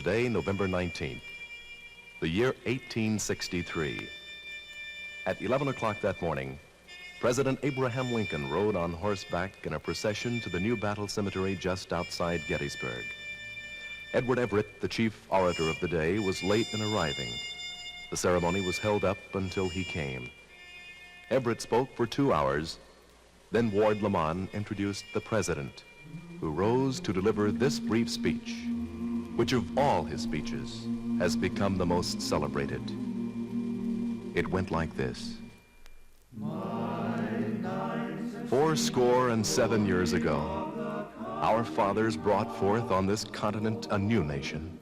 day November 19th, the year 1863. At 11 o'clock that morning, President Abraham Lincoln rode on horseback in a procession to the new battle cemetery just outside Gettysburg. Edward Everett, the chief orator of the day, was late in arriving. The ceremony was held up until he came. Everett spoke for 2 hours. Then Ward Lamont introduced the president, who rose to deliver this brief speech, which of all his speeches has become the most celebrated. It went like this. 87 years ago, our fathers brought forth on this continent a new nation,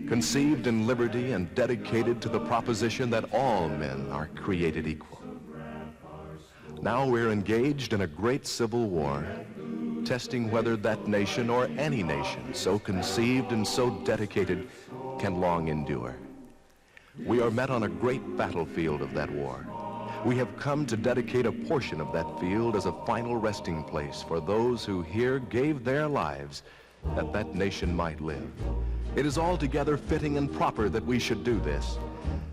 conceived in liberty and dedicated to the proposition that all men are created equal. Now we're engaged in a great civil war, testing whether that nation or any nation so conceived and so dedicated can long endure. We are met on a great battlefield of that war. We have come to dedicate a portion of that field as a final resting place for those who here gave their lives that that nation might live. It is altogether fitting and proper that we should do this.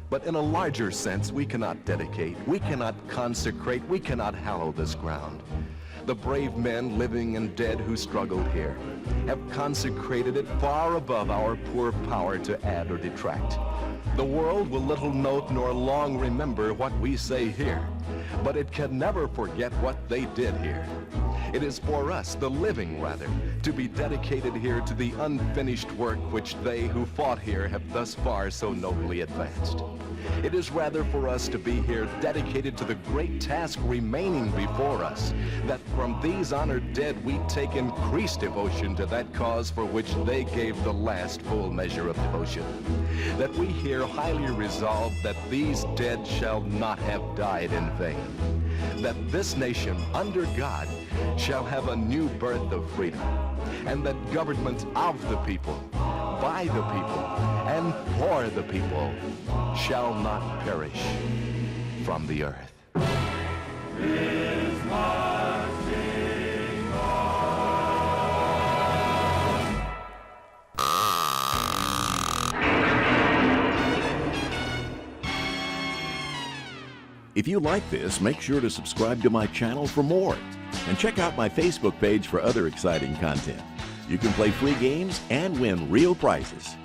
But in a larger sense, we cannot dedicate, we cannot consecrate, we cannot hallow this ground. The brave men, living and dead, who struggled here have consecrated it far above our poor power to add or detract. The world will little note nor long remember what we say here, but it can never forget what they did here. It is for us, the living rather, to be dedicated here to the unfinished work which they who fought here have thus far so nobly advanced. It is rather for us to be here dedicated to the great task remaining before us, that from these honored dead we take increased devotion to that cause for which they gave the last full measure of devotion. That we here highly resolve that these dead shall not have died in vain. That this nation, under God, shall have a new birth of freedom, and that government of the people, by the people, and for the people shall not perish from the earth. Is marching on. If you like this, make sure to subscribe to my channel for more. And check out my Facebook page for other exciting content. You can play free games and win real prizes.